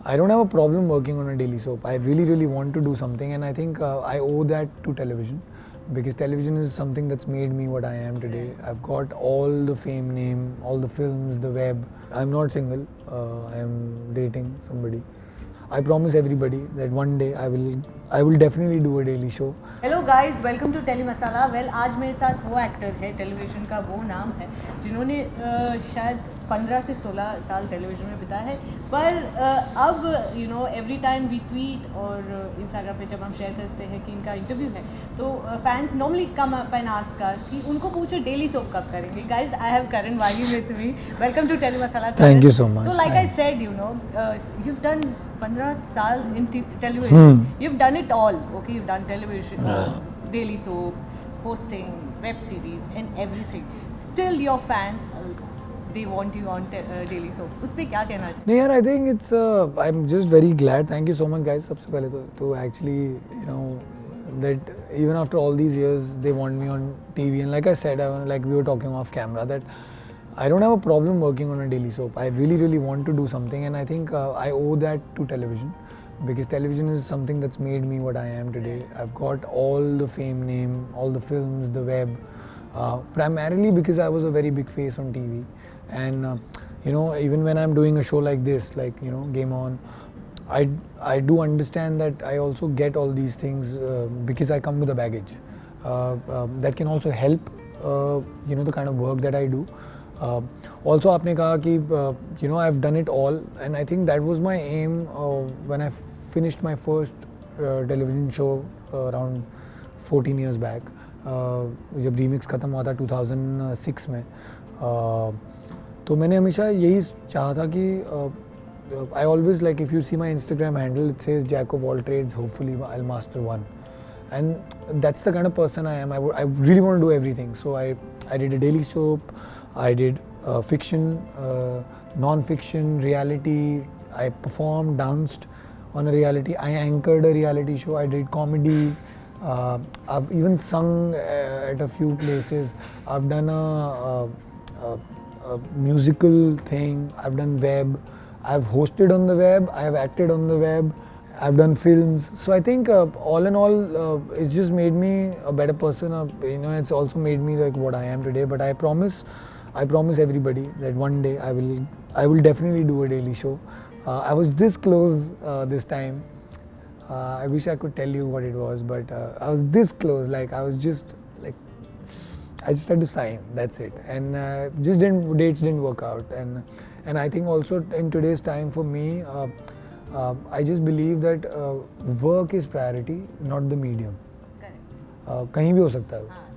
I don't have a problem working on a daily soap. I really want to do something, and I think I owe that to television, because television is something that's made me what I am today. I've got all the fame, name, all the films, the web. I'm not single. I am dating somebody. I promise everybody that one day I will definitely do a daily show. Hello guys, welcome to Telly Masala. Well, आज मेरे साथ वो actor है, television का वो नाम है जिन्होंने शायद 15 से 16 साल टेलीविज़न में बिताया है। पर अब एवरी टाइम वी ट्वीट और इंस्टाग्राम पे जब हम शेयर करते हैं कि इनका इंटरव्यू है, तो fans normally come up and ask us कि उनको पूछो डेली सोप कब करेंगे। Guys, I have Karan Wahi with me. Welcome to Telly Masala. Thank you so much. So like I said, you've done 15 साल in television. You've done it all. Okay, you've done television, daily soap, hosting, web series, and everything. Still, your fans, they want you on daily soap. उस पे क्या कहना चाहिए? नहीं यार, I think it's I'm just very glad. Thank you so much guys. सबसे पहले तो actually that even after all these years they want me on TV, and like I said, like we were talking off camera, that I don't have a problem working on a daily soap. I really want to do something, and I think I owe that to television, because television is something that's made me what I am today. I've got all the fame, name, all the films, the web, primarily because I was a very big face on TV, and even when I'm doing a show like this, like Game On, I do understand that I also get all these things because I come with a baggage that can also help the kind of work that I do. Also आपने कहा कि I've done it all, and I think that was my aim when I finished my first television show around 14 years back, जब remix ख़त्म हुआ था 2006 में। तो मैंने हमेशा यही चाहा था कि I always, like, if you see my Instagram handle, it says Jack of all trades, hopefully I'll master one, and that's the kind of person I am. I really want to do everything. So I did a daily soap, I did fiction, non-fiction, reality. I performed, danced on a reality. I anchored a reality show. I did comedy. I've even sung at a few places. I've done a musical thing. I've done web. I've hosted on the web. I've acted on the web. I've done films. So I think all in all, it's just made me a better person. It's also made me like what I am today. But I promise everybody that one day I will definitely do a daily show. I was this close this time. I wish I could tell you what it was, but I was this close. Like I just had to sign. That's it, and dates didn't work out. And I think also in today's time for me, I just believe that work is priority, not the medium. Correct. कहीं भी हो सकता है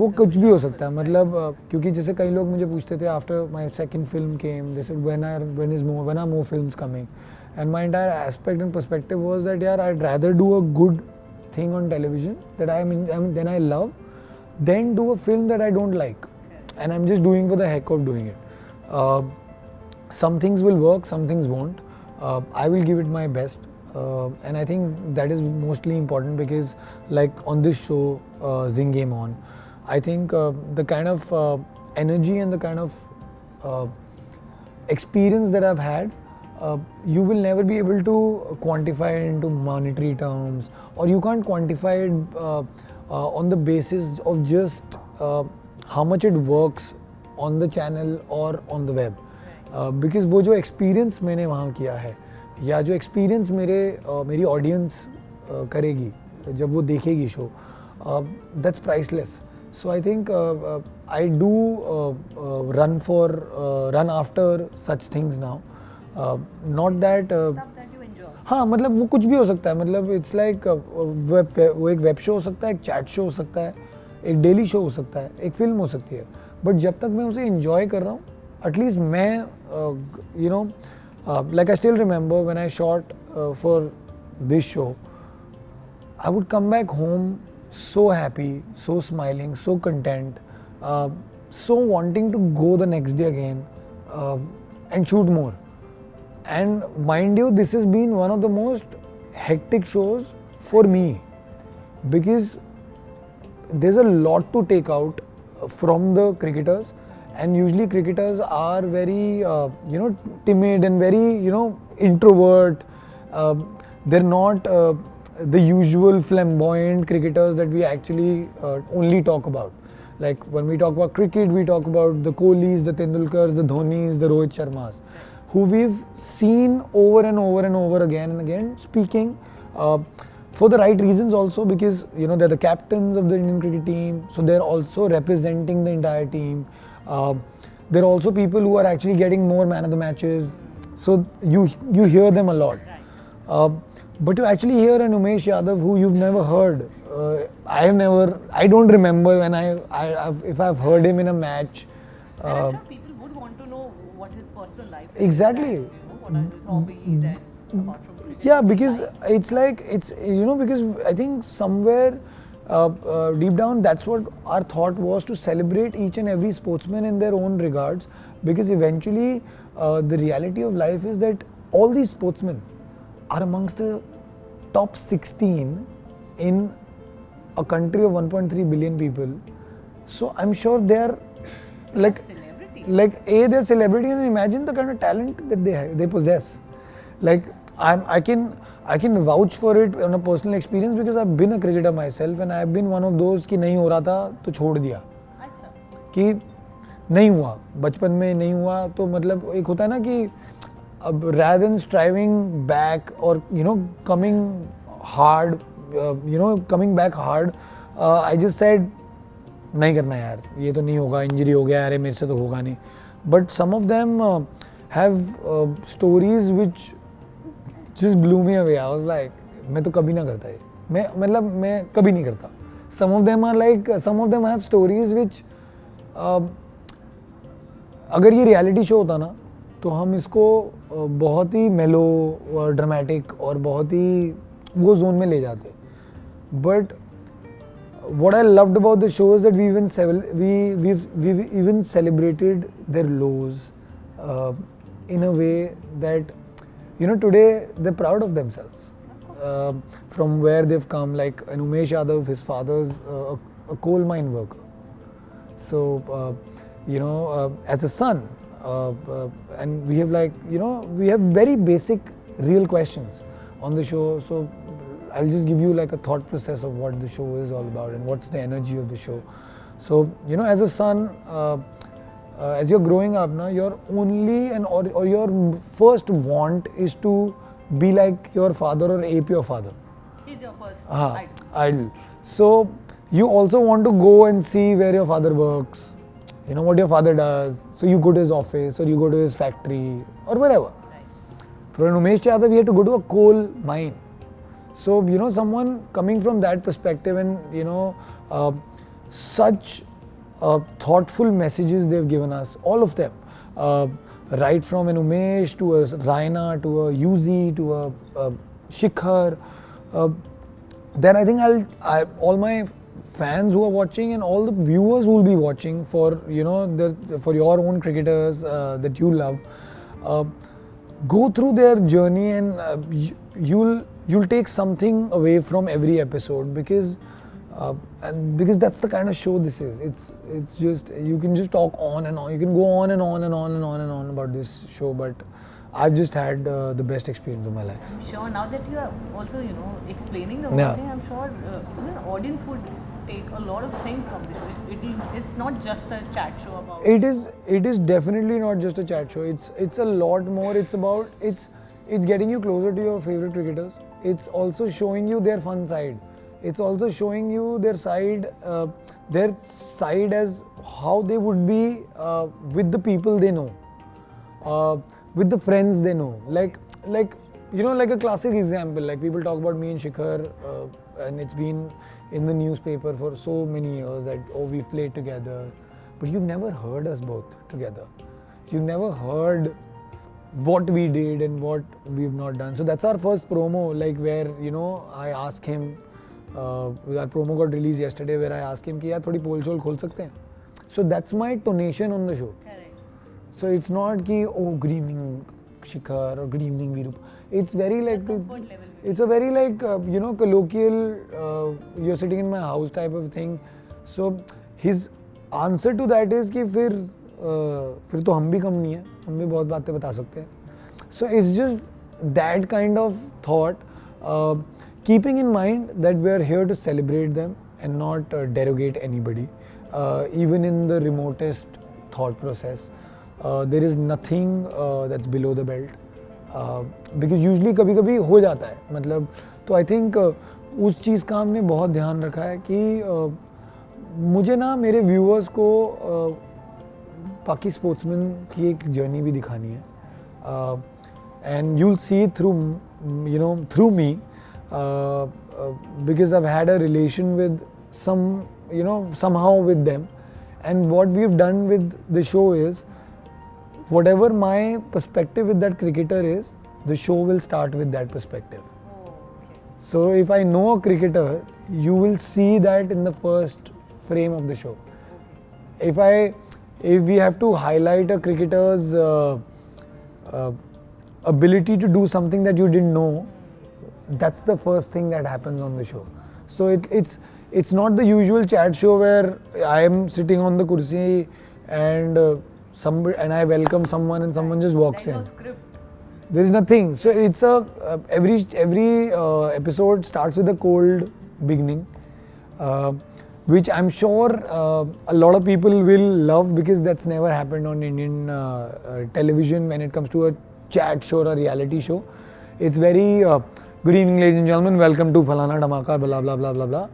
वो कुछ भी हो सकता है, मतलब क्योंकि जैसे कई लोग मुझे पूछते थे after my second film came, they said when are more films coming, and my entire aspect and perspective was that यार I'd rather do a good thing on television that then I love, than do a film that I don't like and I'm just doing for the heck of doing it. Some things will work, some things won't. I will give it my best, and I think that is mostly important, because like on this show, Zing Game On, I think the kind of energy and the kind of experience that I've had, you will never be able to quantify it into monetary terms, or you can't quantify it on the basis of just how much it works on the channel or on the web. Because वो जो experience मैंने वहाँ किया है, या जो experience मेरी audience करेगी जब वो देखेगी show, that's priceless. So I think I do run after such things now, not that. हाँ, मतलब वो कुछ भी हो सकता है. मतलब इट्स लाइक वो एक वेब शो हो सकता है, एक चैट शो हो सकता है, एक डेली शो हो सकता है, एक फिल्म हो सकती है. बट जब तक मैं उसे इंजॉय कर रहा हूँ, at least मैं like I still remember when I shot for this show, I would come back home so happy, so smiling, so content, so wanting to go the next day again and shoot more. And mind you, this has been one of the most hectic shows for me, because there's a lot to take out from the cricketers. And usually cricketers are very timid and very introvert. They're not the usual flamboyant cricketers that we actually only talk about. Like when we talk about cricket, we talk about the Kohlis, the Tendulkars, the Dhonis, the Rohit Sharmas, who we've seen over and over and over again and again speaking for the right reasons also, because you know they're the captains of the Indian cricket team, so they're also representing the entire team. They're also people who are actually getting more man of the matches, so you hear them a lot. But to actually hear an Umesh Yadav who you've never heard, I don't remember when if I've heard him in a match. And I'm sure people would want to know what his personal life is. Exactly. And, what are his hobbies and apart from cricket. Yeah, because it's like, it's, because I think somewhere deep down that's what our thought was, to celebrate each and every sportsman in their own regards, because eventually the reality of life is that all these sportsmen are amongst the top 16 in a country of 1.3 billion people. So I'm sure they're like they're celebrity, and imagine the kind of talent that they possess. Like I can vouch for it on a personal experience, because I've been a cricketer myself, and I've been one of those कि नहीं हो रहा था तो छोड़ दिया, कि नहीं हुआ, बचपन में नहीं हुआ, तो मतलब एक होता है ना कि अब rather than striving back or coming back hard, I just said नहीं करना यार, ये तो नहीं होगा, इंजरी हो गया, अरे मेरे से तो होगा नहीं. But some of them have stories which just blew me away. I was like, मैं तो कभी ना करता ये, मैं कभी नहीं करता. Some of them have stories which अगर ये रियलिटी शो होता ना, तो हम इसको बहुत ही मेलो, ड्रामेटिक और बहुत ही वो जोन में ले जाते. But what I loved about the show is that we've even celebrated their lows in a way that today they're proud of themselves from where they've come. Like an Umesh Yadav, his father's a coal mine worker. So as a son, and we have we have very basic real questions on the show. So I'll just give you like a thought process of what the show is all about and what's the energy of the show. So as a son, as you're growing up now, your only or your first want is to be like your father or ape your father. He's your first idol. So you also want to go and see where your father works, what your father does. So you go to his office or you go to his factory or wherever. Right. For an Umesh Yadav, we had to go to a coal mine. So someone coming from that perspective, and such thoughtful messages they've given us, all of them, right from an Umesh to a Raina to a Yuzi to a Shikhar. Then I think all my fans who are watching and all the viewers who will be watching for for your own cricketers that you love, go through their journey, and you'll take something away from every episode, because that's the kind of show this is. It's just, you can just talk on and on. You can go on and on and on and on and on about this show, but I've just had the best experience of my life. I'm sure now that you are also explaining the whole thing, I'm sure even audience would take a lot of things from the show. It's not just a chat show about. It is definitely not just a chat show. It's a lot more. It's getting you closer to your favorite cricketers. It's also showing you their fun side. It's also showing you their side as how they would be with the people they know, with the friends they know. Like a classic example. Like people talk about me and Shikhar, and it's been in the newspaper for so many years that we've played together, but you've never heard us both together. You've never heard what we did and what we've not done. So that's our first promo, like where I asked him, our promo got released yesterday, where I asked him कि यार थोड़ी पोल शोल खोल सकते हैं. So that's my tonation on the show. Correct. So it's not कि good evening Shikhar or good evening Virup. It's very like it's a very like colloquial, you're sitting in my house type of thing. So his answer to that is कि फिर तो हम भी कम नहीं है, हम भी बहुत बातें बता सकते हैं. So it's that kind of thought, keeping in mind that we are here to celebrate them and not derogate anybody, even in the remotest thought process. There is nothing that's below the belt. Because usually कभी कभी हो जाता है, मतलब तो I think उस चीज़ का हमने बहुत ध्यान रखा है कि मुझे ना मेरे व्यूअर्स को बाकी स्पोर्ट्समैन की एक जर्नी भी दिखानी है, and you'll see through through me, because I had a relation with somehow with them, and what we've done with the show is, whatever my perspective with that cricketer is, the show will start with that perspective. Oh, okay. So if I know a cricketer, you will see that in the first frame of the show. If we have to highlight a cricketer's ability to do something that you didn't know, that's the first thing that happens on the show. So it's not the usual chat show where I am sitting on the kursi and and I welcome someone and someone just walks There's in. no script. There is nothing. So it's every episode starts with a cold beginning, which I'm sure a lot of people will love, because that's never happened on Indian television when it comes to a chat show or a reality show. It's very good evening ladies and gentlemen, welcome to फलाना धमाका blah blah blah blah blah.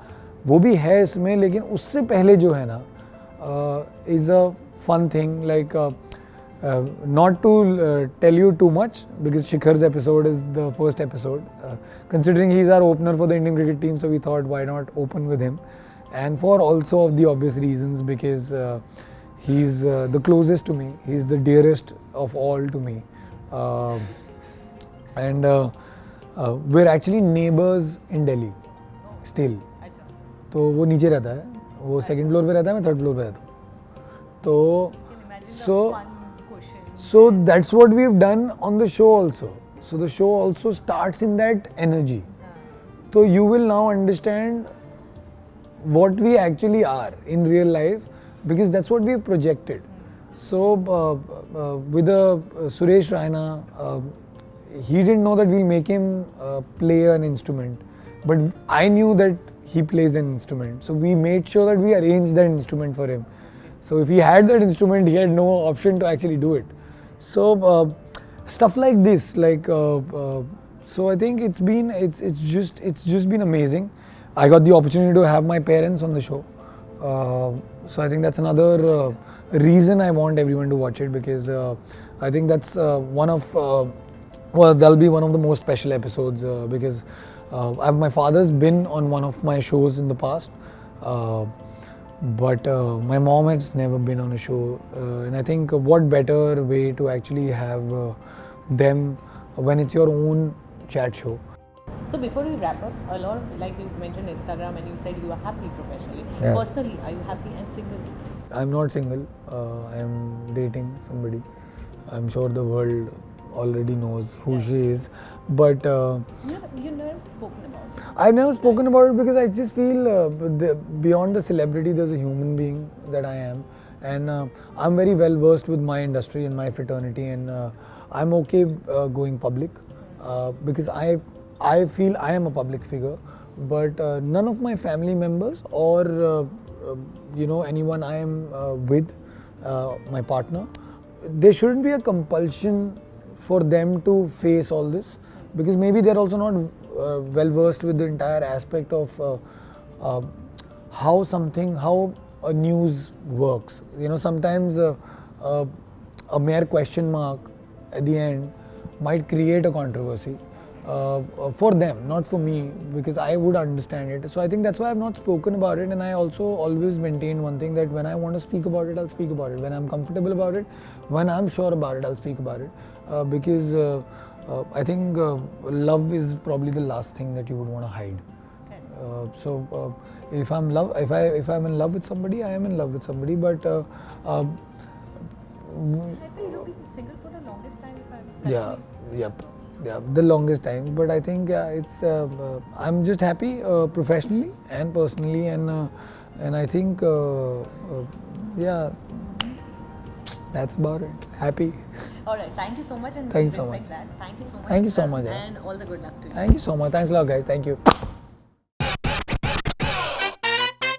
वो भी है इसमें, लेकिन उससे पहले जो है ना is a fun thing, like not to tell you too much, because Shikhar's episode is the first episode. Considering he's our opener for the Indian cricket team, so we thought why not open with him, and for also of the obvious reasons, because he's the closest to me, he's the dearest of all to me, and we're actually neighbors in Delhi still. तो वो नीचे रहता है, वो second floor पे रहता है, मैं थर्ड फ्लोर पे रहता हूँ. तो so that's what we've done on the show also. So the show also starts in that energy. So you will now understand what we actually are in real life, because that's what we've projected. So with Suresh Raina, he didn't know that we'll make him play an instrument, but I knew that he plays an instrument. So we made sure that we arranged that instrument for him. So if he had that instrument, he had no option to actually do it. So stuff like this, like so I think it's just been amazing. I got the opportunity to have my parents on the show. So I think that's another reason I want everyone to watch it, because I think that's one of well, that'll be one of the most special episodes, because my father's been on one of my shows in the past, but my mom has never been on a show, and I think what better way to actually have them when it's your own chat show. So before we wrap up, a lot of, like you mentioned Instagram and you said you are happy professionally. Yeah. Personally, are you happy and single? I'm not single. I am dating somebody. I'm sure the world already knows who she is, but You never spoken about it. I've never spoken about it, because I just feel beyond the celebrity, there's a human being that I am, and I'm very well versed with my industry and my fraternity, and I'm okay going public, because I feel I am a public figure, but none of my family members or anyone I am with, my partner, there shouldn't be a compulsion for them to face all this, because maybe they're also not well versed with the entire aspect of how a news works. Sometimes a mere question mark at the end might create a controversy for them, not for me, because I would understand it. So I think that's why I've not spoken about it, and I also always maintain one thing, that when I want to speak about it, I'll speak about it. When I'm comfortable about it, when I'm sure about it, I'll speak about it, because I think love is probably the last thing that you would want to hide. So if I'm in love with somebody, I am in love with somebody, but I feel you've been single for the longest time. Yeah, the longest time. But I think it's I'm just happy professionally and personally, and I think yeah, That's about it. Happy. All right, thank you so much and Thank you so respect much. that. Thank you so much. Thank you so much, yeah. And all the good luck to you. Thank you so much. Thanks a lot, guys. Thank you.